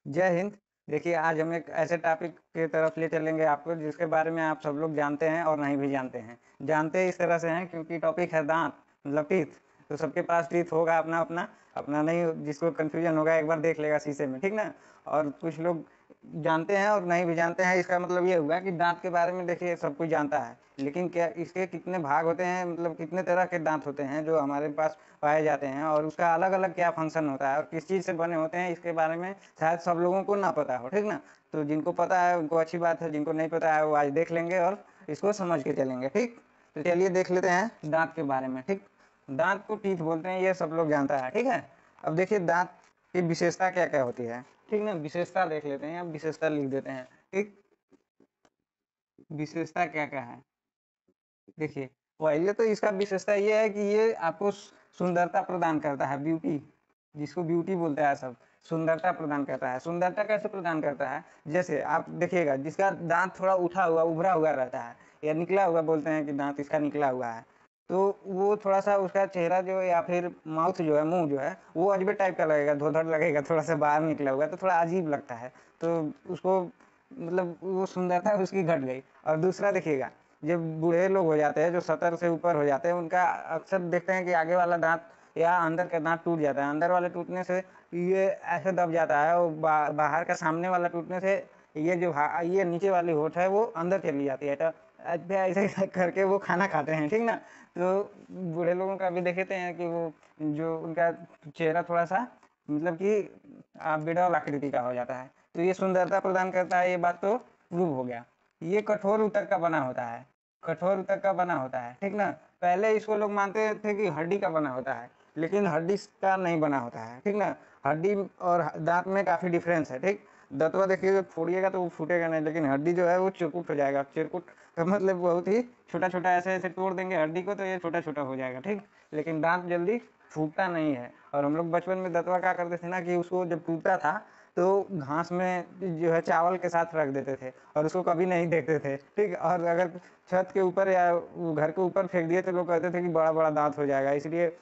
जय हिंद। देखिए, आज हम एक ऐसे टॉपिक की तरफ ले चलेंगे आपको जिसके बारे में आप सब लोग जानते हैं और नहीं भी जानते हैं। जानते इस तरह से हैं क्योंकि टॉपिक है दाँत, मतलब टीथ। तो सबके पास टीथ होगा अपना-अपना, अपना नहीं जिसको कन्फ्यूजन होगा एक बार देख लेगा शीशे में, ठीक ना? और कुछ लोग जानते हैं और नहीं भी जानते हैं, इसका मतलब ये हुआ कि दाँत के बारे में देखिए सब कोई जानता है। लेकिन क्या इसके कितने भाग होते हैं, मतलब कितने तरह के दाँत होते हैं जो हमारे पास पाए जाते हैं और उसका अलग-अलग क्या फंक्शन होता है और किस चीज़ से बने होते हैं, इसके बारे में शायद सब लोगों को ना पता हो, ठीक ना? तो जिनको पता है उनको अच्छी बात है, जिनको नहीं पता है वो आज देख लेंगे और इसको समझ के चलेंगे, ठीक? तो चलिए देख लेते हैं दाँत के बारे में, ठीक? दाँत को टीथ बोलते हैं, ये सब लोग जानता है, ठीक है? अब देखिए दाँत की विशेषता क्या-क्या होती है, ठीक ना? विशेषता देख लेते हैं, अब विशेषता लिख देते हैं, ठीक? विशेषता क्या-क्या है? देखिए, पहले तो इसका विशेषता ये है कि ये आपको सुंदरता प्रदान करता है, ब्यूटी, जिसको ब्यूटी बोलते हैं सब, सुंदरता प्रदान करता है। सुंदरता कैसे प्रदान करता है? जैसे आप देखिएगा जिसका दाँत थोड़ा उठा हुआ, उभरा हुआ रहता है या निकला हुआ, बोलते हैं कि दाँत इसका निकला हुआ है, तो वो थोड़ा-सा उसका चेहरा जो है या फिर माउथ जो है, मुँह जो है, वो अजब टाइप का लगेगा, धोधड़ लगेगा, थोड़ा-सा बाहर निकला हुआ है, तो थोड़ा अजीब लगता है। तो उसको मतलब वो सुंदरता उसकी घट गई। और दूसरा देखिएगा, जब बूढ़े लोग हो जाते हैं, जो 70 से ऊपर हो जाते हैं, उनका अक्सर देखते हैं कि आगे वाला दाँत या अंदर का दाँत टूट जाता है। अंदर वाले टूटने से ये ऐसे दब जाता है और बाहर का सामने वाला टूटने से ये जो ये नीचे वाली होंठ है वो अंदर चली जाती है। तो ऐसे करके वो खाना खाते हैं, ठीक ना? तो बूढ़े लोगों का भी देखते हैं कि वो जो उनका चेहरा थोड़ा-सा मतलब कि बिरौल आकृति का हो जाता है। तो ये सुंदरता प्रदान करता है, ये बात तो प्रूव हो गया। ये कठोर ऊतक का बना होता है, कठोर ऊतक का बना होता है, ठीक ना? पहले इसको लोग मानते थे कि हड्डी का बना होता है, लेकिन हड्डी का नहीं बना होता है, ठीक ना? हड्डी और दाँत में काफ़ी डिफरेंस है, ठीक? दँतवा देखिएगा फोड़िएगा तो वो फूटेगा नहीं, लेकिन हड्डी जो है वो चिरकुट हो जाएगा। चिरकुट का मतलब बहुत ही छोटा-छोटा, ऐसे-ऐसे तोड़ देंगे हड्डी को तो ये छोटा-छोटा हो जाएगा, ठीक? लेकिन दाँत जल्दी फूटता नहीं है। और हम लोग बचपन में दँतवा क्या करते थे ना कि उसको जब टूटता था तो घास में जो है चावल के साथ रख देते थे और उसको कभी नहीं देखते थे, ठीक? और अगर छत के ऊपर या वो घर के ऊपर फेंक दिए तो लोग कहते थे कि बड़ा-बड़ा दाँत हो जाएगा, इसलिए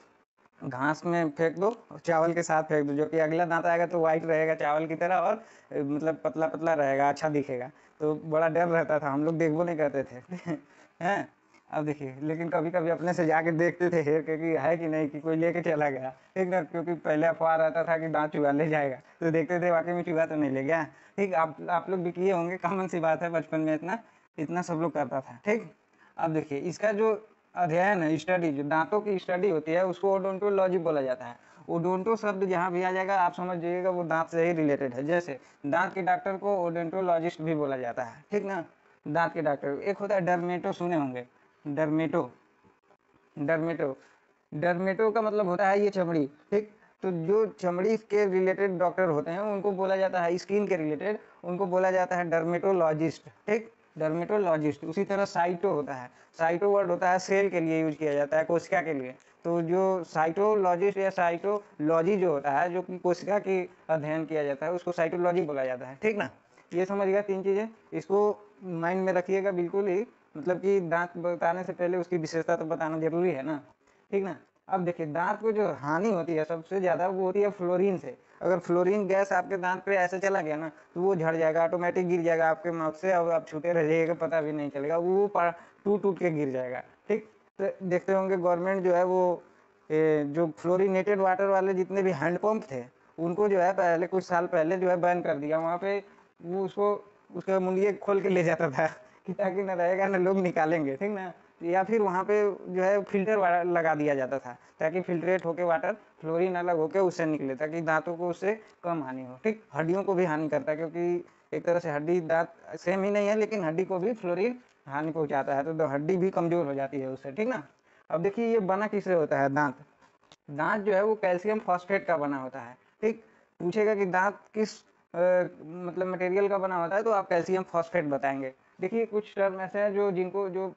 घास में फेंक दो और चावल के साथ फेंक दो, जो कि अगला दाँत आएगा तो व्हाइट रहेगा चावल की तरह और मतलब पतला-पतला रहेगा, अच्छा दिखेगा। तो बड़ा डर रहता था, हम लोग देखबो नहीं करते थे। हैं? अब देखिए, लेकिन कभी-कभी अपने से जाके देखते थे हेर के कि है कि नहीं, कि कोई लेके चला गया, ठीक ना? क्योंकि पहले अफ़वाह रहता था कि दाँत चुरा ले जाएगा, तो देखते थे वाक़ई में चूहा तो नहीं ले गया, ठीक? आप लोग भी किए होंगे, कॉमन सी बात है, बचपन में इतना इतना सब लोग करता था, ठीक? अब देखिए, इसका जो अध्ययन है, स्टडी, जो दाँतों की स्टडी होती है उसको ओडोंटोलॉजी बोला जाता है। ओडोंटो शब्द जहाँ भी आ जाएगा आप समझ जाइएगा वो दाँत से ही रिलेटेड है। जैसे दाँत के डॉक्टर को ओडोंटोलॉजिस्ट भी बोला जाता है, ठीक ना? दाँत के डॉक्टर, एक होता है डर्मेटो, सुने होंगे, डर्मेटो, डर्मेटो, डर्मेटो का मतलब होता है ये चमड़ी, ठीक? तो जो चमड़ी के रिलेटेड डॉक्टर होते हैं उनको बोला जाता है, स्किन के रिलेटेड उनको बोला जाता है डर्मेटोलॉजिस्ट, ठीक? डर्मेटोलॉजिस्ट। उसी तरह साइटो होता है, साइटो वर्ड होता है सेल के लिए यूज किया जाता है, कोशिका के लिए। तो जो साइटोलॉजिस्ट या साइटोलॉजी जो होता है, जो कि कोशिका की अध्ययन किया जाता है, उसको साइटोलॉजी बोला जाता है, ठीक ना? ये समझ गया 3 चीज़ें, इसको माइंड में रखिएगा बिल्कुल ही, मतलब कि दाँत बताने से पहले उसकी विशेषता तो बताना ज़रूरी है ना, ठीक ना? अब देखिए दाँत को जो हानि होती है सबसे ज़्यादा वो होती है फ्लोरीन से। अगर फ्लोरीन गैस आपके दाँत पे ऐसे चला गया ना, तो वो झड़ जाएगा, ऑटोमेटिक गिर जाएगा आपके माउथ से और आप छूते रह जाइएगा, पता भी नहीं चलेगा, वो टूट-टूट के गिर जाएगा, ठीक? तो देखते होंगे गवर्नमेंट जो है वो जो फ्लोरिनेटेड वाटर वाले जितने भी हैंडपंप थे, उनको जो है पहले कुछ साल पहले जो है बैन कर दिया। वहाँ पे वो उसको उसका मुंडिये खोल के ले जाता था कि ताकि ना रहेगा ना लोग निकालेंगे, ठीक ना? या फिर वहाँ पे जो है फ़िल्टर वाला लगा दिया जाता था ताकि फ़िल्ट्रेट होके वाटर फ्लोरीन अलग होके उससे निकले, ताकि दाँतों को उससे कम हानि हो, ठीक? हड्डियों को भी हानि करता है क्योंकि एक तरह से हड्डी दाँत सेम ही नहीं है, लेकिन हड्डी को भी फ्लोरीन हानि पहुँचाता है, तो हड्डी भी कमज़ोर हो जाती है उससे, ठीक ना? अब देखिए ये बना किससे होता है दाँत? दाँत जो है वो कैल्शियम फॉस्फेट का बना होता है, ठीक? पूछेगा कि दाँत किस मतलब मटेरियल का बना होता है तो आप कैल्शियम फॉस्फेट बताएँगे। देखिए कुछ टर्म ऐसे हैं जो जिनको जो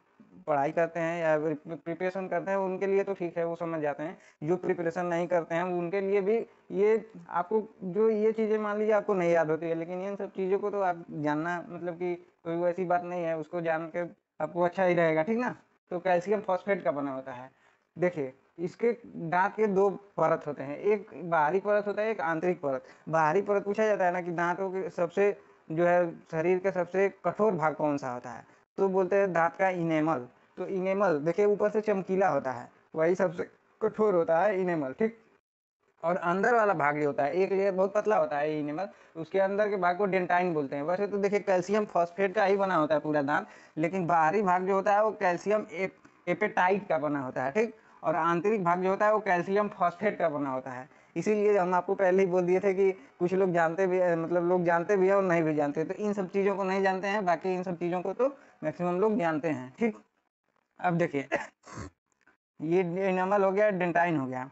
पढ़ाई करते हैं या प्रिपरेशन करते हैं उनके लिए तो ठीक है, वो समझ जाते हैं। जो प्रिपरेशन नहीं करते हैं उनके लिए भी ये आपको जो ये चीज़ें मान लीजिए आपको नहीं याद होती है, लेकिन इन सब चीज़ों को तो आप जानना, मतलब कि कोई वैसी बात नहीं है, उसको जान के आपको अच्छा ही रहेगा, ठीक ना? तो कैल्शियम फॉस्फेट का बना होता है। देखिए इसके दांत के दो परत होते हैं, एक बाहरी परत होता है, एक आंतरिक परत। बाहरी परत पूछा जाता है ना कि दांतों के सबसे जो है शरीर के सबसे कठोर भाग कौन सा होता है, तो बोलते हैं दांत का इनेमल। तो इनेमल देखिए ऊपर से चमकीला होता है, वही सबसे कठोर होता है इनेमल, ठीक। और अंदर वाला भाग जो होता है, एक लेयर बहुत पतला होता है इनेमल, उसके अंदर के भाग को डेंटाइन बोलते हैं। वैसे तो देखिए कैल्शियम फॉस्फेट का ही बना होता है पूरा दांत, लेकिन बाहरी भाग जो होता है वो कैल्शियम एपेटाइट का बना होता है, ठीक। और आंतरिक भाग जो होता है वो कैल्शियम फॉस्फेट का बना होता है। इसीलिए हम आपको पहले ही बोल दिए थे कि कुछ लोग जानते भी मतलब लोग जानते भी है और नहीं भी जानते, तो इन सब चीज़ों को नहीं जानते हैं, बाकी इन सब चीज़ों को तो मैक्सिमम लोग जानते हैं, ठीक। अब देखिए ये एनामल हो गया, डेंटाइन हो गया।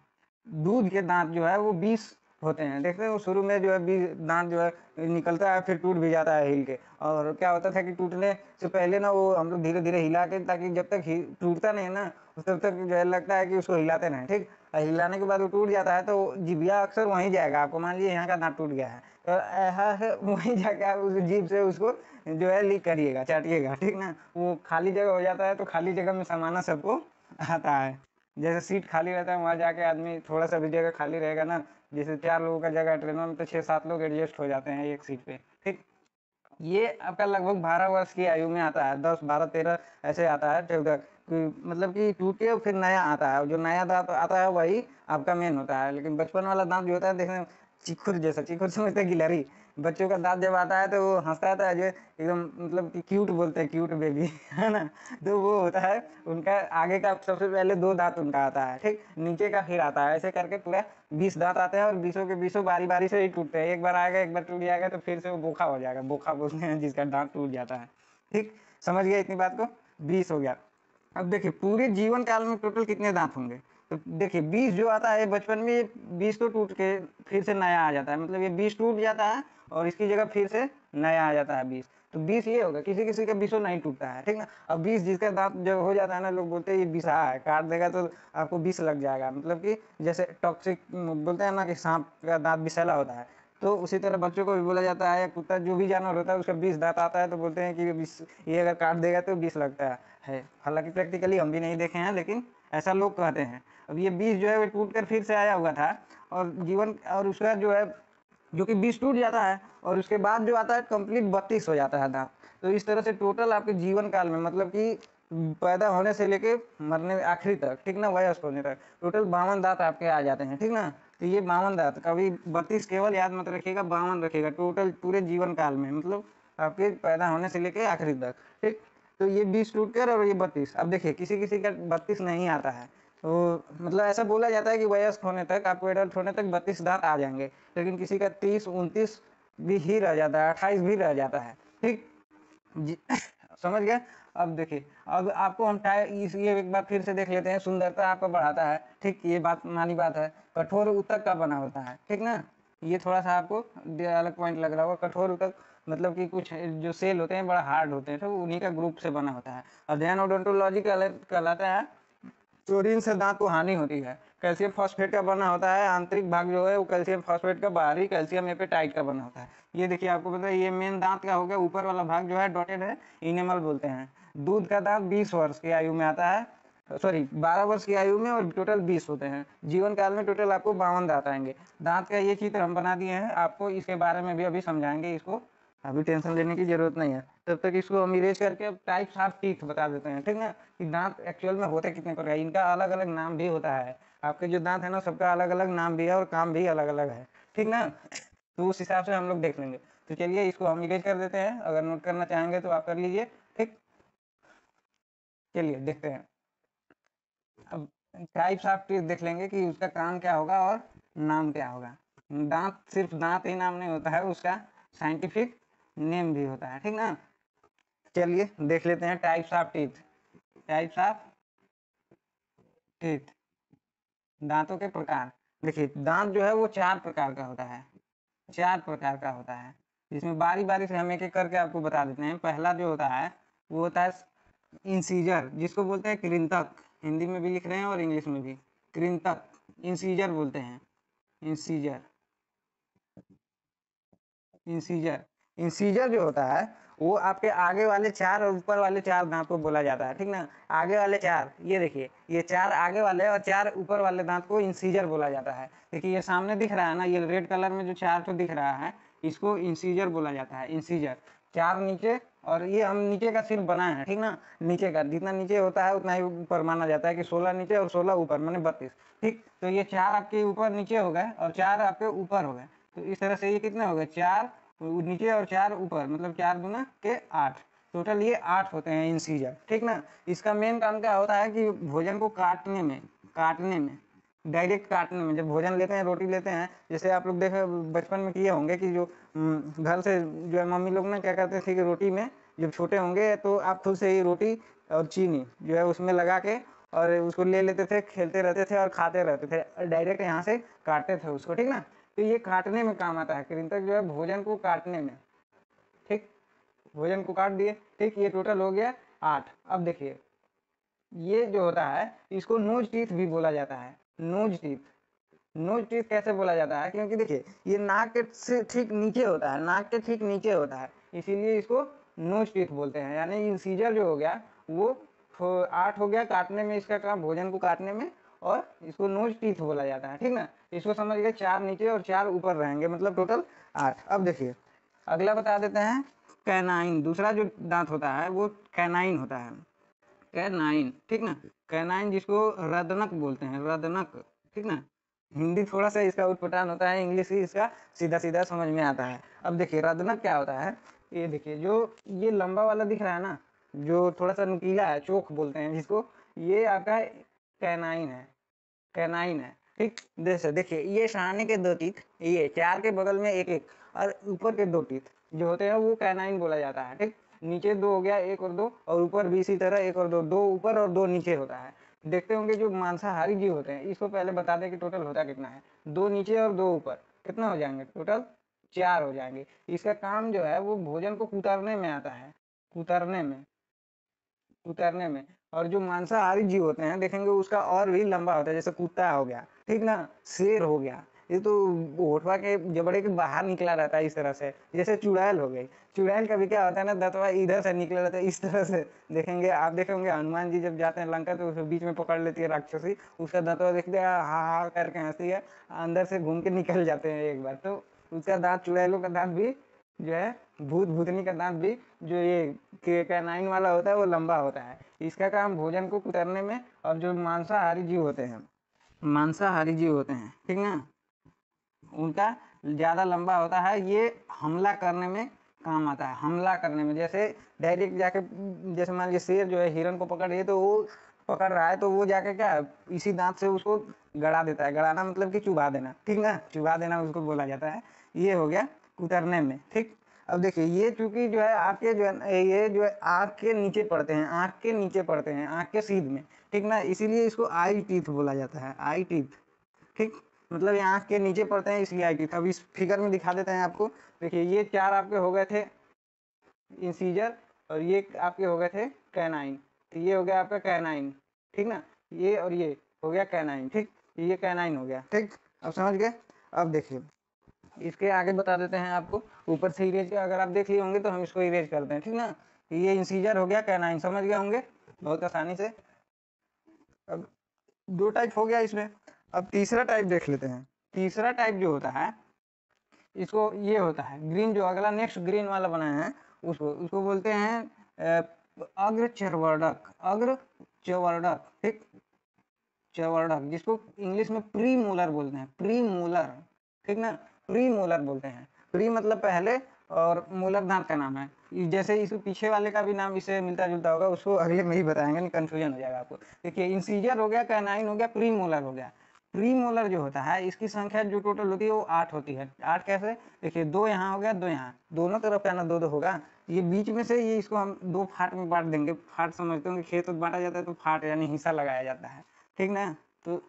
दूध के दांत जो है वो 20 होते हैं, देखते हैं वो शुरू में जो है 20 दांत जो है निकलता है, फिर टूट भी जाता है हिल के। और क्या होता था कि टूटने से पहले ना वो हम लोग धीरे धीरे हिला के, ताकि जब तक टूटता नहीं है ना तब तक जो है लगता है कि उसको हिलाते रहें, ठीक। और हिलाने के बाद वो टूट जाता है तो जीभिया अक्सर वहीं जाएगा, आपको मान लीजिए यहाँ का दांत टूट गया है तो ऐसा है वहीं जाके आप उस जीभ से उसको जो है लीक करिएगा, चाटिएगा, ठीक ना। वो खाली जगह हो जाता है तो खाली जगह में समाना सबको आता है। जैसे सीट खाली रहता है वहां जाके आदमी, थोड़ा सा भी जगह खाली रहेगा ना, जैसे 4 लोगों का जगह ट्रेनों में तो 6-7 लोग एडजस्ट हो जाते हैं एक सीट पे, ठीक। ये आपका लगभग 12 वर्ष की आयु में आता है, 10 12 13 ऐसे आता है, 14 मतलब कि टूट के फिर नया आता है। जो नया दांत आता है वही आपका मेन होता है। लेकिन बचपन वाला दांत जो होता है देखने में चिखुर जैसा, चिखुर समझते हैं, गिलहरी। बच्चों का दांत जब आता है तो वो हंसता था जो एकदम, मतलब कि क्यूट बोलते हैं, क्यूट बेबी है ना। तो वो होता है उनका आगे का सबसे पहले 2 दांत उनका आता है, ठीक। नीचे का फिर आता है, ऐसे करके पूरा 20 दांत आते हैं और 20 के 20 बारी बारी से ही टूटते हैं। एक बार आएगा, एक बार टूट जाएगा तो फिर से वो बोखा हो जाएगा, बोखा बोलते हैं जिसका दांत टूट जाता है, ठीक। समझ गया इतनी बात को, 20 हो गया। अब देखिए पूरे जीवन काल में टोटल कितने दांत होंगे, तो देखिए 20 जो आता है बचपन में, 20 तो टूट के फिर से नया आ जाता है, मतलब ये 20 टूट जाता है और इसकी जगह फिर से नया आ जाता है 20। तो 20 ये होगा, किसी किसी का 20 नहीं टूटता है, ठीक ना। अब 20 जिसका दांत जब हो जाता है ना, लोग बोलते हैं ये 20 है, काट देगा तो आपको 20 लग जाएगा, मतलब कि जैसे टॉक्सिक बोलते हैं ना कि सांप का दांत विषैला होता है, तो उसी तरह बच्चों को भी बोला जाता है, या कुत्ता जो भी जानवर होता है उसका 20 दांत आता है तो बोलते हैं कि 20, ये अगर काट देगा तो 20 लगता है। हालांकि प्रैक्टिकली हम भी नहीं देखे हैं, लेकिन ऐसा लोग कहते हैं। अब ये 20 जो है वो टूट कर फिर से आया हुआ था, और जीवन और उसका जो है जो कि 20 टूट जाता है और उसके बाद जो आता है कंप्लीट 32 हो जाता है दांत। तो इस तरह से टोटल आपके जीवन काल में, मतलब कि पैदा होने से लेके मरने आखिरी तक, ठीक ना, वयस्क होने तक टोटल 52 दांत आपके आ जाते हैं, ठीक ना। तो ये 52 दांत, कभी 32 केवल याद मत रखिएगा, 52 रखिएगा टोटल पूरे जीवन काल में, मतलब आपके पैदा होने से लेके आखिरी तक, ठीक। तो ये 20 टूट कर और ये 32। अब देखिए किसी किसी का 32 नहीं आता है, तो मतलब ऐसा बोला जाता है कि वयस्क होने तक, आपको एडल्ट होने तक 32 दांत आ जाएंगे, लेकिन किसी का 30 29 भी ही रह जाता है, 28 भी रह जाता है, ठीक जी। समझ गए। अब देखिए, अब आपको हम इस ये एक बार फिर से देख लेते हैं, सुंदरता आपका बढ़ाता है, ठीक, ये बात मानी बात है। कठोर ऊतक का बना होता है, ठीक ना। ये थोड़ा सा आपको अलग पॉइंट लग रहा होगा। कठोर ऊतक मतलब कि कुछ जो सेल होते हैं बड़ा हार्ड होते हैं, तो उन्हीं का ग्रुप से बना होता है। अध्ययन ओडोंटोलॉजी कहलाता है। क्लोरीन से दांत को हानि होती है। कैल्शियम फॉस्फेट का बना होता है, आंतरिक भाग जो है वो कैल्शियम फॉस्फेट का, बाहरी कैल्शियम एपेटाइट का बना होता है। ये देखिए आपको पता है, ये मेन दांत का हो गया, ऊपर वाला भाग जो है डॉटेड है, इनेमल बोलते हैं। दूध का दांत 20 वर्ष की आयु में आता है, सॉरी 12 वर्ष की आयु में, और टोटल 20 होते हैं। जीवन काल में टोटल आपको 52 दांत आएंगे। दांत का ये चित्र हम बना दिए हैं, आपको इसके बारे में भी अभी समझाएंगे, इसको अभी टेंशन लेने की जरूरत नहीं है। तब तक इसको हम इरेज करके अब टाइप्स ऑफ टीथ बता देते हैं, ठीक ना, कि दांत एक्चुअल में होते कितने प्रकार, इनका अलग अलग नाम भी होता है। आपके जो दांत है ना सबका अलग अलग नाम भी है और काम भी अलग अलग है, ठीक ना। तो उस हिसाब से हम लोग देख लेंगे। तो चलिए इसको हम इरेज कर देते हैं, अगर नोट करना चाहेंगे तो आप कर लीजिए, ठीक। चलिए देखते हैं। अब टाइप्स ऑफ टीथ देख लेंगे कि उसका काम क्या होगा और नाम क्या होगा। दांत सिर्फ दांत ही नाम नहीं होता है, उसका साइंटिफिक नेम भी होता है, ठीक ना। चलिए देख लेते हैं types of teeth. Types of teeth, दांतों के प्रकार। देखिए दांत जो है वो 4 प्रकार का होता है, 4 प्रकार का होता है, जिसमें बारी बारी से हम एक एक करके आपको बता देते हैं। पहला जो होता है वो होता है इंसीजर, जिसको बोलते हैं कृंतक, हिंदी में भी लिख रहे हैं और इंग्लिश में भी, कृंतक, इंसीजर बोलते हैं, इंसीजर, इंसीजर। इंसीजर जो होता है वो आपके आगे वाले 4 और ऊपर वाले 4 दांत को बोला जाता है, ठीक ना। आगे वाले 4, ये देखिए ये 4 आगे वाले और 4 ऊपर वाले दांत को इंसीजर बोला जाता है। देखिए ये सामने दिख रहा है ना, ये रेड कलर में जो 4 तो दिख रहा है, इसको इंसीजर बोला जाता है। इंसीजर 4 नीचे, और ये हम नीचे का सिर्फ बनाए हैं, ठीक ना। नीचे का जितना नीचे होता है उतना ही ऊपर माना जाता है कि 16 नीचे और 16 ऊपर, माने 32, ठीक। तो ये 4 आपके ऊपर नीचे हो गए और 4 आपके ऊपर हो गए। तो इस तरह से ये कितने हो गए, 4 नीचे और 4 ऊपर, मतलब 4 दूना के 8, टोटल ये 8 होते हैं इंसीजर, ठीक ना। इसका मेन काम क्या होता है कि भोजन को काटने में डायरेक्ट काटने में, जब भोजन लेते हैं, रोटी लेते हैं, जैसे आप लोग देखे बचपन में किए होंगे कि जो घर से जो है मम्मी लोग ना क्या करते थे कि रोटी में जब छोटे होंगे तो आप खुद से ही रोटी और चीनी जो है उसमें लगा के और उसको ले लेते थे, खेलते रहते थे और खाते रहते थे, डायरेक्ट यहाँ से काटते थे उसको, ठीक ना। तो ये काटने में काम आता है, कृंतक जो है भोजन को काटने में, ठीक। भोजन को काट दिए, ठीक। ये टोटल हो गया 8। अब देखिए ये जो होता है इसको नोज टीथ भी बोला जाता है। नोज टीथ, नोज टीथ कैसे बोला जाता है, क्योंकि देखिए ये नाक के से ठीक नीचे होता है, नाक के ठीक नीचे होता है, इसीलिए इसको नोज टीथ बोलते हैं। यानी इंसीजर जो हो गया वो 8 हो गया काटने में, इसका काम भोजन को काटने में, और इसको नोज टीथ बोला जाता है, ठीक ना। इसको समझ गए, 4 नीचे और 4 ऊपर रहेंगे, मतलब टोटल 8। अब देखिए अगला बता देते हैं कैनाइन। दूसरा जो दांत होता है वो कैनाइन होता है, कैनाइन, ठीक ना। कैनाइन जिसको रदनक बोलते हैं, रदनक, ठीक ना। हिंदी थोड़ा सा इसका उटपटांग होता है, इंग्लिश ही इसका सीधा सीधा समझ में आता है। अब देखिए रदनक क्या होता है, ये देखिए जो ये लंबा वाला दिख रहा है ना, जो थोड़ा सा नुकीला है, चोक बोलते हैं जिसको, ये आपका कैनाइन है, कैनाइन है, ठीक। जैसे देखिए ये सामने के 2 टीथ, ये 4 के बगल में एक एक, और ऊपर के 2 टीथ जो होते हैं वो कैनाइन बोला जाता है, ठीक। नीचे 2 हो गया, 1 और 2, और ऊपर भी इसी तरह 1 और 2, 2 ऊपर और 2 नीचे होता है। देखते होंगे जो मांसाहारी जीव होते हैं, इसको पहले बता दें कि टोटल होता कितना है। 2 नीचे और 2 ऊपर कितना हो जाएंगे, टोटल 4 हो जाएंगे। इसका काम जो है वो भोजन को कुतरने में आता है, कुतरने में, उतरने में। और जो मांसाहारी जीव होते हैं देखेंगे उसका और भी लंबा होता है, जैसे कुत्ता हो गया, ठीक ना, शेर हो गया, ये तो होठवा के जबड़े के बाहर निकला रहता है इस तरह से। जैसे चुड़ैल हो गई, चुड़ैल का भी क्या होता है ना, दंतवा इधर से निकला रहता है इस तरह से। देखेंगे आप, देखेंगे हनुमान जी जब जाते हैं लंका तो उसे बीच में पकड़ लेती है राक्षसी, उसका दंतवा देखते हैं हा हा करके हंसती है, अंदर से घूम के निकल जाते हैं एक बार। तो उसका दांत, चुड़ैलों का दांत भी जो है, भूत भूतनी का दांत भी जो ये कैनाइन वाला होता है वो लंबा होता है। इसका काम भोजन को कुतरने में, और जो मांसाहारी जीव होते हैं, मांसाहारी जीव होते हैं, ठीक ना, उनका ज़्यादा लंबा होता है, ये हमला करने में काम आता है, हमला करने में। जैसे डायरेक्ट जाके, जैसे मान लीजिए शेर जो है हिरन को पकड़ रही है, तो वो पकड़ रहा है तो वो जाके क्या इसी दांत से उसको गड़ा देता है। गड़ाना मतलब कि चुबा देना, ठीक ना, चुबा देना उसको बोला जाता है। ये हो गया कुतरने में, ठीक। अब देखिए ये चूंकि जो है आपके जो है ये जो है आँख के नीचे पड़ते हैं, आँख के नीचे पड़ते हैं, आँख के सीध में, ठीक ना, इसीलिए इसको आई टीथ बोला जाता है, आई टीथ, ठीक। मतलब ये आँख के नीचे पड़ते हैं इसलिए आई टीथ। अब इस फिगर में दिखा देते हैं आपको। देखिए ये 4 आपके हो गए थे इंसीजर, और ये आपके हो गए थे कैनाइन। तो ये हो गया आपका कैनाइन, ठीक ना, ये और ये हो गया कैनाइन, ठीक। ये कैनाइन हो गया, ठीक। अब समझ गए। अब देखिए इसके आगे बता देते हैं आपको, ऊपर से इरेज का अगर आप देख लिए होंगे तो हम इसको इरेज करते हैं, ठीक ना। ये इंसीजर हो गया, कैनाइन समझ गए होंगे बहुत आसानी से। अब 2 टाइप हो गया इसमें। अब तीसरा टाइप देख लेते हैं। तीसरा टाइप जो होता है इसको, ये होता है ग्रीन, जो अगला नेक्स्ट ग्रीन वाला बनाया है उसको उसको बोलते हैं अग्र चर्वर्धक, अग्र चवर्धक, ठीक, चवर्धक, जिसको इंग्लिश में प्री मोलर बोलते हैं, प्री मोलर, ठीक ना, प्री मोलर बोलते हैं। प्री मतलब पहले, और मोलर दांत का नाम है। जैसे इस पीछे वाले का भी नाम इससे मिलता जुलता होगा, उसको अगले में ही बताएंगे, नहीं कंफ्यूजन हो जाएगा आपको। देखिए इंसीजर हो गया, कैनाइन हो गया, प्री मोलर हो गया। प्री मोलर जो होता है इसकी संख्या जो टोटल होती है वो 8 होती है। 8 कैसे, देखिए 2 यहाँ हो गया, 2 यहाँ, दोनों तरफ का ना 2 2 होगा। ये बीच में से ये इसको हम 2 फाट में बांट देंगे। फाट समझते होंगे, खेत बांटा जाता है तो फाट यानी हिस्सा लगाया जाता है, ठीक ना। तो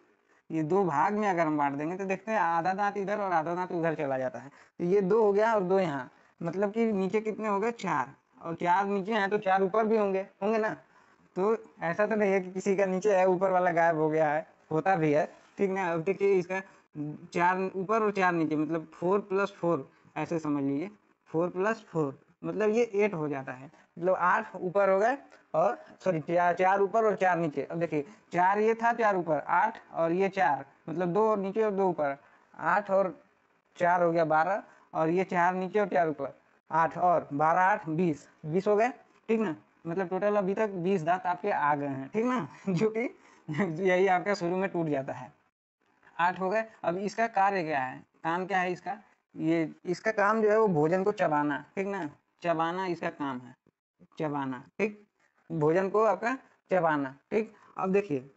ये 2 भाग में अगर हम बांट देंगे तो देखते हैं आधा दांत इधर और आधा दांत उधर चला जाता है। तो ये 2 हो गया और 2 यहाँ, मतलब कि नीचे कितने हो गए, 4, और 4 नीचे हैं तो 4 ऊपर भी होंगे, होंगे ना। तो ऐसा तो नहीं है कि किसी का नीचे है ऊपर वाला गायब हो गया है, होता भी है, ठीक ना। अब देखिए इसका 4 ऊपर और 4 नीचे, मतलब 4 + 4 ऐसे समझ लीजिए, 4 + 4 मतलब ये 8 हो जाता है। मतलब 8 ऊपर हो गए और सॉरी 4 ऊपर और 4 नीचे। अब देखिए 4 ये था, 4 ऊपर, 8 और ये 4 मतलब 2 नीचे और 2 ऊपर, 8 और 4 हो गया 12 और ये 4 नीचे और 4 ऊपर, 8 और 12 8 20 20 हो गए, ठीक ना। मतलब टोटल अभी तक 20 दांत आपके आ गए हैं, ठीक ना। जो कि यही आपका शुरू में टूट जाता है। 8 हो गए। अब इसका कार्य क्या है, काम क्या है इसका, ये इसका काम जो है वो भोजन को चबाना, ठीक ना। चबाना इसका काम है, चबाना, ठीक। भोजन को आपका चबाना, ठीक। अब देखिए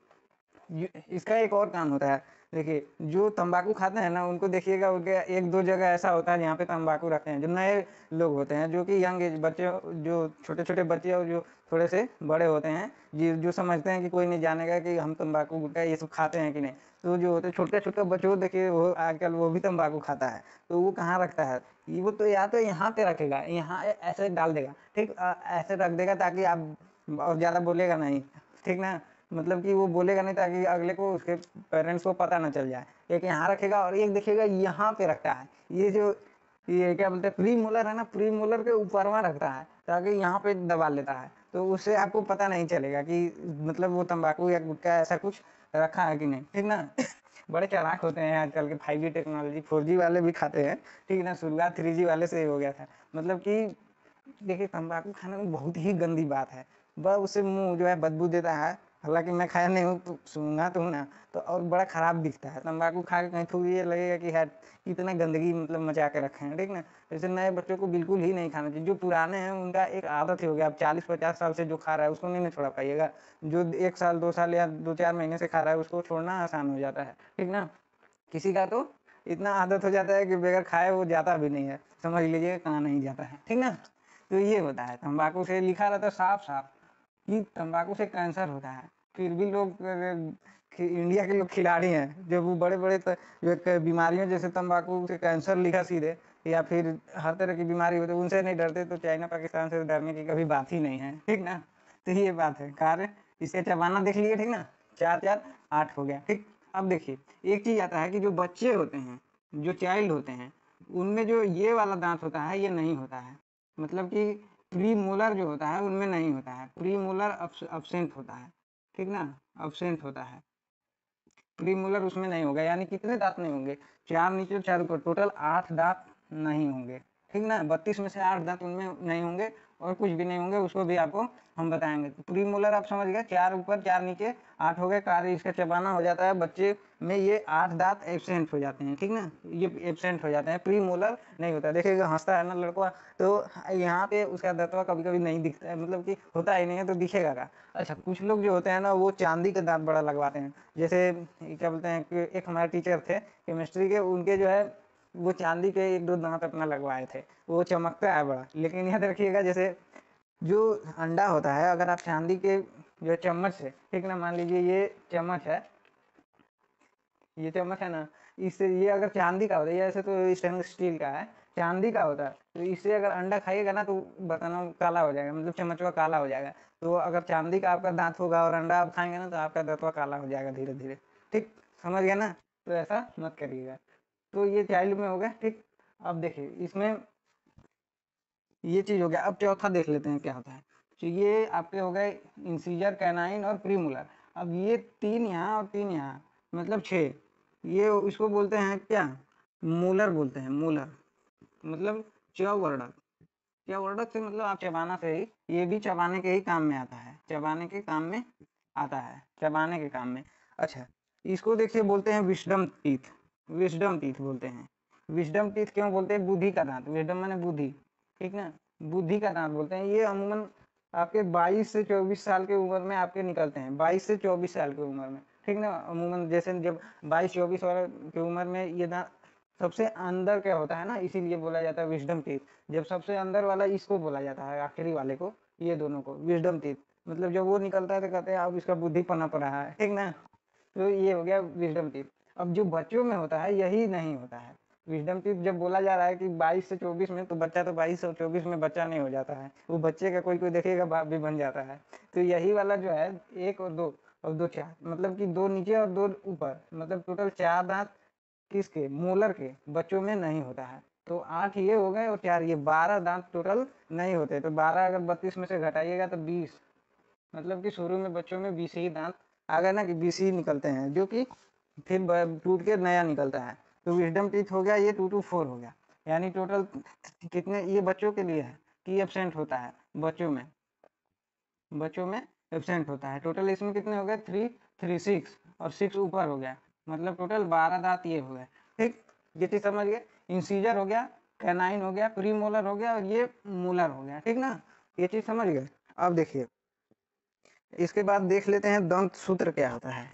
इसका एक और काम होता है। देखिए जो तंबाकू खाते हैं ना, उनको देखिएगा उनके एक दो जगह ऐसा होता है जहाँ पे तंबाकू रखते हैं। जो नए लोग होते हैं, जो कि यंग एज बच्चे, जो छोटे छोटे बच्चे और जो थोड़े से बड़े होते हैं, जो समझते हैं कि कोई नहीं जानेगा कि हम तंबाकू गुटखा ये सब खाते हैं कि नहीं। तो जो होते छोटे छोटे बच्चे को देखिए, वो आजकल वो भी तंबाकू खाता है। तो वो कहाँ रखता है, वो तो या तो यहाँ पे रखेगा, यहाँ ऐसे डाल देगा, ठीक, ऐसे रख देगा ताकि आप, और ज़्यादा बोलेगा नहीं, ठीक ना। मतलब कि वो बोलेगा नहीं ताकि अगले को, उसके पेरेंट्स को पता ना चल जाए। एक यहाँ रखेगा और एक देखिएगा यहाँ पे रखता है। ये जो ये क्या बोलते हैं, प्री मोलर है ना, प्री मोलर के ऊपर में रखता है ताकि यहाँ पे दबा लेता है। तो उससे आपको पता नहीं चलेगा कि मतलब वो तंबाकू या गुटखा ऐसा कुछ रखा है कि नहीं, ठीक ना। बड़े चालाक होते हैं आजकल के, 5G टेक्नोलॉजी, 4G वाले भी खाते हैं, ठीक ना। शुरुआत 3G वाले से ही हो गया था। मतलब कि देखिए तंबाकू खाना तो बहुत ही गंदी बात है। बस उससे मुंह जो है बदबू देता है। हालांकि मैं खाया नहीं हूँ तो सुना तो हूँ ना, तो और बड़ा खराब दिखता है तंबाकू खा के। कहीं थोड़ी ये लगेगा कि है इतना गंदगी मतलब मचा के रखे हैं, ठीक ना। जैसे नए बच्चों को बिल्कुल ही नहीं खाना चाहिए। जो पुराने हैं उनका एक आदत ही हो गया। अब 40-50 साल से जो खा रहा है उसको नहीं छोड़ा पाइएगा। जो 1 साल 2 साल या 2-4 महीने से खा रहा है उसको छोड़ना आसान हो जाता है, ठीक ना। किसी का तो इतना आदत हो जाता है कि बगैर खाए वो जाता भी नहीं है, समझ लीजिए कहाँ नहीं जाता है, ठीक ना। तो ये होता है, तंबाकू से लिखा रहता है साफ साफ कि तंबाकू से कैंसर होता है। फिर भी लोग इंडिया के लोग खिलाड़ी हैं, जब वो बड़े बड़े जो बीमारियों जैसे तंबाकू से कैंसर लिखा सीधे, या फिर हर तरह की बीमारी होती है, उनसे नहीं डरते। तो चाइना पाकिस्तान से डरने की कभी बात ही नहीं है, ठीक ना। तो ये बात है कार्य। इसे चबाना देख लिए, ठीक ना। 4 4 8 हो गया, ठीक। अब देखिए एक चीज आता है कि जो बच्चे होते हैं, जो चाइल्ड होते हैं, उनमें जो ये वाला दांत होता है ये नहीं होता है। मतलब कि प्री मोलर जो होता है उनमें नहीं होता है, प्री मोलर अब्सेंट होता है, ठीक ना, अब्सेंट होता है। प्री मोलर उसमें नहीं होगा, यानी कितने दांत नहीं होंगे, 4 नीचे और 4 ऊपर, टोटल 8 दांत नहीं होंगे, ठीक ना। 32 में से 8 दांत उनमें नहीं होंगे और कुछ भी नहीं होंगे, उसको भी आपको हम बताएंगे। तो प्री मोलर आप समझ गए, 4 ऊपर 4 नीचे 8 हो गए। कार्य इसका चबाना हो जाता है। बच्चे में ये 8 दांत एब्सेंट हो जाते हैं, ठीक ना, ये एब्सेंट हो जाते हैं, प्री मोलर नहीं होता। देखिएगा हंसता है ना लड़का, तो यहाँ पे उसका दांतवा कभी कभी नहीं दिखता है, मतलब कि होता ही नहीं है तो दिखेगा का। अच्छा कुछ लोग जो होते हैं ना, वो चांदी के दांत बड़ा लगवाते हैं। जैसे क्या बोलते हैं कि एक हमारे टीचर थे केमिस्ट्री के, उनके जो है वो चांदी के 1-2 दांत अपना लगवाए थे। वो चमकता है बड़ा। लेकिन याद रखिएगा, जैसे जो अंडा होता है, अगर आप चांदी के जो चम्मच से, ठीक ना, मान लीजिए ये चम्मच है, ये चम्मच है ना, इससे ये अगर चांदी का होता है, ऐसे तो स्टेनलेस स्टील का है, चांदी का होता है, तो इससे अगर अंडा खाइएगा ना तो बर्तन काला हो जाएगा, मतलब चम्मच का काला हो जाएगा। तो अगर चांदी का आपका दांत होगा और अंडा आप खाएंगे ना, तो आपका दांतवा काला हो जाएगा धीरे धीरे, ठीक, समझ गया ना। तो ऐसा मत करिएगा। तो ये चाइल्ड में हो गया, ठीक। अब देखिए इसमें ये चीज हो गया। अब चौथा देख लेते हैं क्या होता है। तो ये आपके हो गए इंसीजर, कैनाइन और प्रीमोलर। अब ये 3 यहाँ और 3 यहाँ, मतलब 6। ये इसको बोलते हैं क्या, मोलर बोलते हैं, मोलर मतलब चौवर्णक। चौवर्णक से मतलब आप चबाना से ही, ये भी चबाने के ही काम में आता है, चबाने के काम में आता है, चबाने के काम में। अच्छा इसको देखिए बोलते हैं विस्डम टीथ, विस्डम टीथ बोलते हैं। विस्डम टीथ क्यों बोलते हैं, बुद्धि का दांत, विस्डम माने बुद्धि, ठीक ना, बुद्धि का दांत बोलते हैं। ये अमूमन आपके 22 से 24 साल की उम्र में आपके निकलते हैं, 22 से 24 साल की उम्र में, ठीक ना। अमूमन जैसे जब 22-24 वाले की उम्र में ये दांत सबसे अंदर क्या होता है ना, इसीलिए बोला जाता है विजडम टीथ। जब सबसे अंदर वाला इसको बोला जाता है, आखिरी वाले को, ये दोनों को विजडम टीथ। मतलब जब वो निकलता है तो कहते हैं अब इसका बुद्धि पनप रहा है, ठीक ना। तो ये हो गया विजडम टीथ। अब जो बच्चों में होता है यही नहीं होता है। विजडम टीथ जब बोला जा रहा है कि 22 से 24 में, तो बच्चा तो 22 और 24 में बच्चा नहीं हो जाता है, वो बच्चे का कोई कोई देखेगा बाप भी बन जाता है। तो यही वाला जो है 1 और 2 और 2 4, मतलब कि 2 नीचे और 2 ऊपर, मतलब टोटल 4 दांत किसके, मोलर के, बच्चों में नहीं होता है। तो 8 ये हो गए और 4 ये, 12 दांत टोटल नहीं होते। तो 12 अगर 32 में से घटाइएगा तो 20, मतलब कि शुरू में बच्चों में 20 ही दांत आ गए ना, कि 20 ही निकलते हैं, जो कि फिर टूट के नया निकलता है। तो विजडम टीथ हो गया ये 2 to 4 हो गया, यानी टोटल कितने, ये बच्चों के लिए है कि एब्सेंट होता है, बच्चों में एब्सेंट होता है। टोटल इसमें कितने हो गए, 3 3 6 और 6 ऊपर हो गया, मतलब टोटल 12 दांत ये हो गए। ठीक, ये चीज समझ गए। इंसीजर हो गया, कैनाइन हो गया, प्री मोलर हो गया और ये मोलर हो गया। ठीक ना, ये चीज समझ गए। अब देखिए इसके बाद देख लेते हैं दंत सूत्र क्या होता है।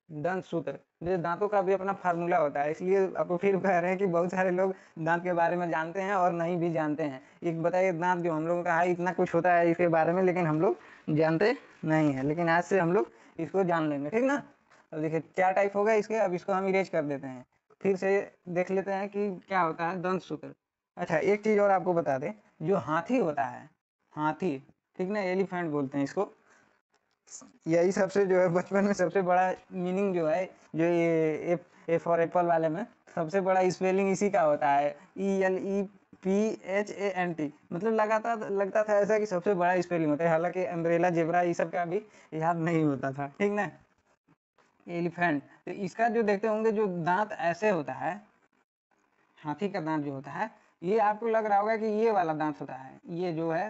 दंत सूत्र, जैसे दांतों का भी अपना फार्मूला होता है, इसलिए आपको फिर कह रहे हैं कि बहुत सारे लोग दांत के बारे में जानते हैं और नहीं भी जानते हैं। एक बताइए, दांत जो हम लोगों का है, इतना कुछ होता है इसके बारे में, लेकिन हम लोग जानते नहीं है। लेकिन आज से हम लोग इसको जान लेंगे, ठीक ना। अब देखिए 4 टाइप हो गए इसके, अब इसको हम इरेज कर देते हैं, फिर से देख लेते हैं कि क्या होता है दंत सूत्र। अच्छा, एक चीज और आपको बता दें, जो हाथी होता है, हाथी, ठीक ना, एलिफेंट बोलते हैं इसको, यही सबसे जो है बचपन में सबसे बड़ा मीनिंग जो है, जो ये ए फॉर एप्पल वाले में सबसे बड़ा स्पेलिंग इसी का होता है, ELEPHANT। मतलब लगता था ऐसा कि सबसे बड़ा स्पेलिंग होता है, हालांकि अम्ब्रेला, जेब्रा ये सब का भी याद नहीं होता था, ठीक ना। एलिफेंट, तो इसका जो देखते होंगे जो दांत ऐसे होता है, हाथी का दांत जो होता है, ये आपको लग रहा होगा कि ये वाला दांत होता है, ये जो है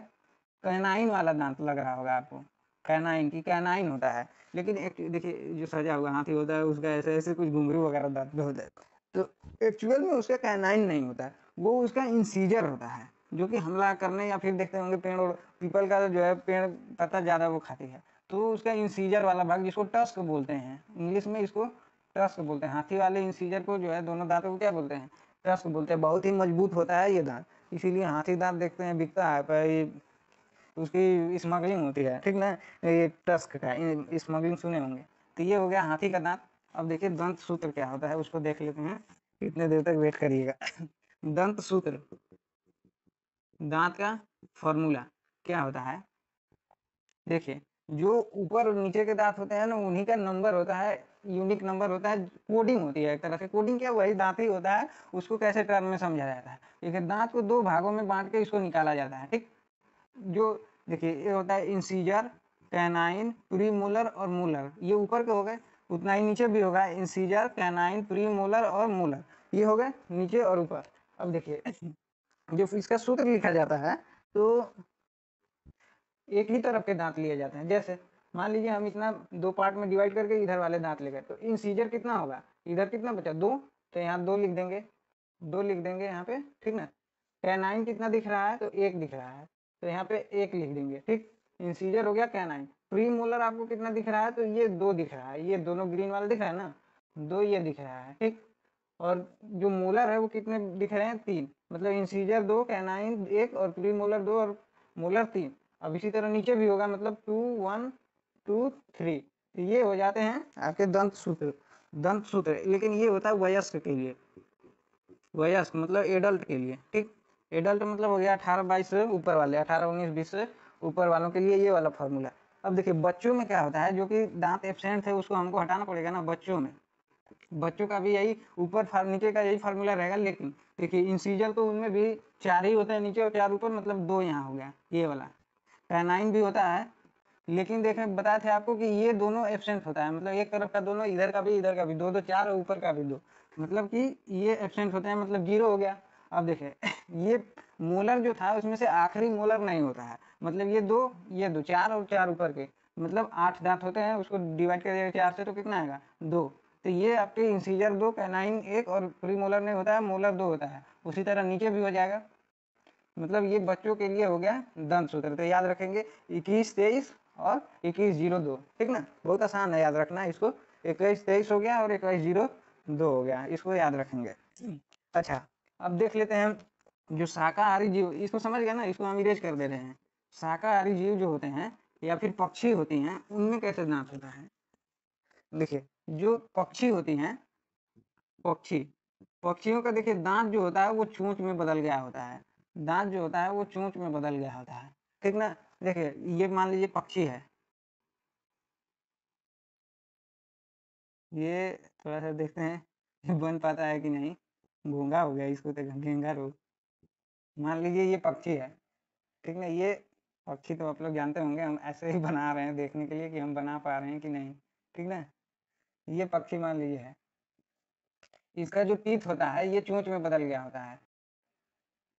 कैनाइन वाला दांत लग रहा होगा आपको, कैनाइन की कैनाइन होता है। लेकिन एक देखिए जो सजा हुआ हाथी होता है उसका ऐसे ऐसे कुछ घुंघरू वगैरह दांत में होता है, तो एक्चुअल में उसका कैनाइन नहीं होता है, वो उसका इंसीजर होता है, जो कि हमला करने या फिर देखते होंगे पेड़ और पीपल का जो है पेड़ पत्ता ज्यादा वो खाती है, तो उसका इंसीजर वाला भाग जिसको टस्क बोलते हैं, इंग्लिश में इसको टस्क बोलते हैं। हाथी वाले इंसीजर को जो है दोनों दांतों को क्या बोलते हैं, टस्क बोलते हैं। बहुत ही मजबूत होता है ये दांत, इसीलिए हाथी दांत देखते हैं बिकता है, पर उसकी स्मगलिंग होती है, ठीक ना। ये टस्क का स्मगलिंग सुने होंगे। तो ये हो गया हाथी का दांत। अब देखिए दंत सूत्र क्या होता है, उसको देख लेते हैं, कितने देर तक वेट करिएगा। दंत सूत्र, दांत का फॉर्मूला क्या होता है, देखिए जो ऊपर और नीचे के दांत होते हैं ना, उन्हीं का नंबर होता है, यूनिक नंबर होता है, कोडिंग होती है एक तरह से। कोडिंग क्या, वही दांत ही होता है, उसको कैसे टर्म में समझा जाता है। देखिए दांत को 2 भागों में बांट के इसको निकाला जाता है, ठीक। जो देखिए ये होता है इंसीजर, कैनाइन, प्रीमोलर और मोलर, ये ऊपर के हो गए। उतना ही नीचे भी होगा, इंसीजर, कैनाइन, प्रीमोलर और मोलर, ये हो गए नीचे और ऊपर। अब देखिए जो इसका सूत्र लिखा जाता है, तो एक ही तरफ के दांत लिए जाते हैं। जैसे मान लीजिए हम इतना 2 पार्ट में डिवाइड करके इधर वाले दांत ले गए, तो इंसीजर कितना होगा, इधर कितना बचा 2, तो यहाँ 2 लिख देंगे, 2 लिख देंगे यहाँ पे, ठीक ना। कैनाइन कितना दिख रहा है, तो 1 दिख रहा है, तो यहाँ पे 1 लिख देंगे, ठीक। इंसीजर हो गया कैनाइन। प्री मोलर आपको कितना दिख रहा है, तो ये 2 दिख रहा है, ये दोनों ग्रीन वाला दिख रहा है ना, 2 ये दिख रहा है, ठीक। और जो मोलर है वो कितने दिख रहे हैं, 3, मतलब इंसीजर 2, कैनाइन 1 और प्री मोलर 2 और मोलर 3। अब इसी तरह नीचे भी होगा, मतलब 2 1 2 3, तो ये हो जाते हैं आपके दंत सूत्र। दंत सूत्र, लेकिन ये होता है वयस्क के लिए, वयस्क मतलब एडल्ट के लिए, ठीक। एडल्ट मतलब हो गया 18-22 से ऊपर वाले, 18-19-20 से ऊपर वालों के लिए ये वाला फॉर्मूला। अब देखिए बच्चों में क्या होता है, जो कि दांत एब्सेंट है उसको हमको हटाना पड़ेगा ना। बच्चों में, बच्चों का भी यही ऊपर नीचे का यही फार्मूला रहेगा, लेकिन देखिए इंसीजर तो उनमें भी 4 ही होते हैं नीचे और 4 ऊपर, मतलब 2 यहाँ हो गया ये वाला। कैनाइन भी होता है, लेकिन देखें बताए थे आपको कि ये दोनों एब्सेंट होता है, मतलब एक तरफ का दोनों, इधर का भी इधर का भी, 2 2 4 और ऊपर का भी 2, मतलब कि ये एब्सेंट होते हैं, मतलब 0 हो गया। अब देखें ये मोलर जो था उसमें से आखिरी मोलर नहीं होता है, मतलब ये 2 ये 2, 4 और 4 ऊपर के, मतलब 8 दांत होते हैं, उसको डिवाइड कर दिया 4 से तो कितना आएगा 2। तो ये आपके इंसीजर 2, कैनाइन 1 और प्री मोलर नहीं होता है, मोलर 2 होता है। उसी तरह नीचे भी हो जाएगा, मतलब ये बच्चों के लिए हो गया दंत सूत्र। तो याद रखेंगे 21 23 और 21 0 2, ठीक ना, बहुत आसान है याद रखना इसको। 21 23 हो गया और 21 0 2 हो गया, इसको याद रखेंगे। अच्छा, अब देख लेते हैं जो शाकाहारी जीव, इसको समझ गए ना, इसको हम इरेज कर दे रहे हैं। शाकाहारी जीव जो होते हैं या फिर पक्षी होती हैं, उनमें कैसे दांत होता है। देखिए जो पक्षी होती हैं, पक्षी, पक्षियों का देखिए दांत जो होता है वो चोंच में बदल गया होता है, दांत जो होता है वो चोंच में बदल गया होता है, ठीक ना। देखिए ये मान लीजिए पक्षी है, ये थोड़ा सा देखते हैं, बन पाता है कि नहीं। घोंघा हो गया, इसको तो घेंगा रोग। मान लीजिए ये पक्षी है, ठीक ना, ये पक्षी तो आप लोग जानते होंगे, हम ऐसे ही बना रहे हैं देखने के लिए कि हम बना पा रहे हैं कि नहीं, ठीक ना। ये पक्षी मान लीजिए है, इसका जो टीथ होता है ये चोंच में बदल गया होता है,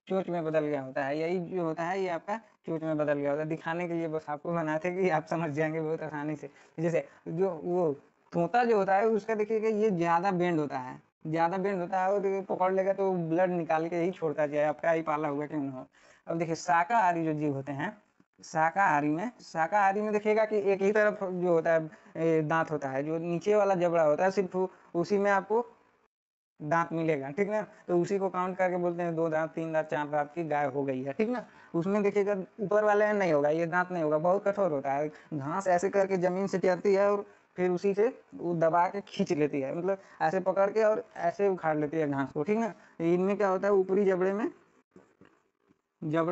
चोंच में बदल गया होता है, यही जो होता है ये आपका चोंच में बदल गया होता है। दिखाने के लिए बस आपको बनाते कि आप समझ जाएंगे बहुत आसानी से। जैसे जो वो तोता जो होता है उसका देखिएगा ये ज्यादा बेंड होता है, ज्यादा बेंड होता है, और ये पकड़ लेगा तो ब्लड निकाल के ही छोड़ता जाए, आपका ही पाला हुआ क्यों ना हो। अब देखिए शाकाहारी जो जीव होते हैं, शाकाहारी में देखिएगा कि एक ही तरफ जो होता है दांत होता है, जो नीचे वाला जबड़ा होता है सिर्फ उसी में आपको दांत मिलेगा, ठीक ना। तो उसी को काउंट करके बोलते हैं 2 दांत 3 दांत 4 दांत की गाय हो गई है, ठीक ना। उसमें देखिएगा ऊपर वाले में नहीं होगा, ये दांत नहीं होगा, बहुत कठोर होता है। घास ऐसे करके जमीन से चढ़ती है और फिर उसी से वो दबा के खींच लेती है, मतलब ऐसे पकड़ के और ऐसे उखाड़ लेती है घास को, ठीक ना। इनमें क्या होता है, ऊपरी जबड़े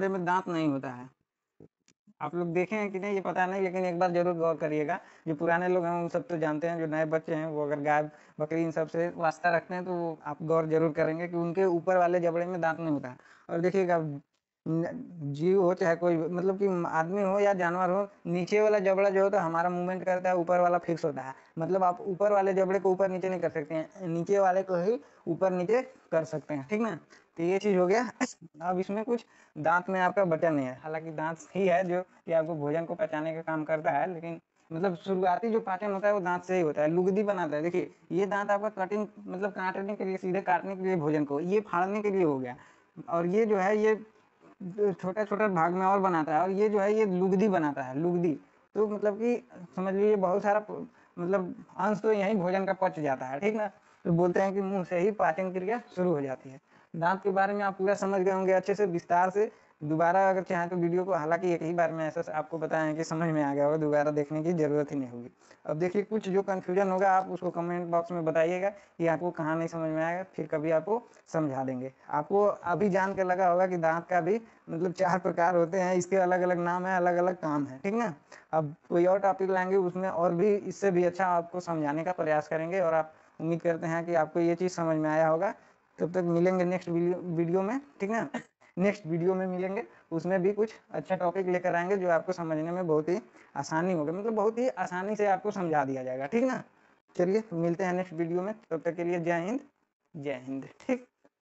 में दांत नहीं होता है। आप लोग देखे हैं कि नहीं ये पता नहीं, लेकिन एक बार जरूर गौर करिएगा। जो पुराने लोग हैं उन सब तो जानते हैं, जो नए बच्चे हैं वो अगर गाय बकरी इन सब से वास्ता रखते हैं तो आप गौर जरूर करेंगे कि उनके ऊपर वाले जबड़े में दांत नहीं होता है। और देखिएगा जीव हो चाहे कोई, मतलब कि आदमी हो या जानवर हो, नीचे वाला जबड़ा जो होता है हमारा मूवमेंट करता है, ऊपर वाला फिक्स होता है। मतलब आप ऊपर वाले जबड़े को ऊपर नीचे नहीं कर सकते हैं, नीचे वाले को ही ऊपर नीचे कर सकते हैं, ठीक ना। तो ये चीज हो गया। अब इसमें कुछ दांत में आपका बटन नहीं है, हालांकि दांत ही है जो कि आपको भोजन को पचाने का काम करता है, लेकिन मतलब शुरुआती जो पाचन होता है वो दांत से ही होता है, लुगदी बनाता है। देखिए ये दांत आपका कटिंग मतलब काटने के लिए, सीधे काटने के लिए भोजन को, ये फाड़ने के लिए हो गया। और ये जो है ये छोटा छोटा भाग में और बनाता है, और ये जो है ये लुगदी बनाता है, लुगदी। तो मतलब कि समझ लीजिए बहुत सारा मतलब अंश तो यही भोजन का पच जाता है, ठीक ना। तो बोलते हैं कि मुंह से ही पाचन क्रिया शुरू हो जाती है। दांत के बारे में आप पूरा समझ गए होंगे अच्छे से, विस्तार से। दोबारा अगर चाहें तो वीडियो को, हालांकि एक ही बार में ऐसा आपको बताएं कि समझ में आ गया होगा, दोबारा देखने की जरूरत ही नहीं होगी। अब देखिए कुछ जो कंफ्यूजन होगा आप उसको कमेंट बॉक्स में बताइएगा कि आपको कहाँ नहीं समझ में आएगा, फिर कभी आपको समझा देंगे। आपको अभी जान के लगा होगा कि दांत का भी मतलब 4 प्रकार होते हैं, इसके अलग अलग नाम है, अलग अलग काम है, ठीक ना। अब कोई और टॉपिक लाएंगे उसमें और भी इससे भी अच्छा आपको समझाने का प्रयास करेंगे, और आप उम्मीद करते हैं कि आपको ये चीज़ समझ में आया होगा। तब तक मिलेंगे नेक्स्ट वीडियो में, ठीक ना। नेक्स्ट वीडियो में मिलेंगे, उसमें भी कुछ अच्छा टॉपिक लेकर आएंगे जो आपको समझने में बहुत ही आसानी होगी, मतलब बहुत ही आसानी से आपको समझा दिया जाएगा, ठीक ना। चलिए मिलते हैं नेक्स्ट वीडियो में, तब तक के लिए जय हिंद, जय हिंद, ठीक।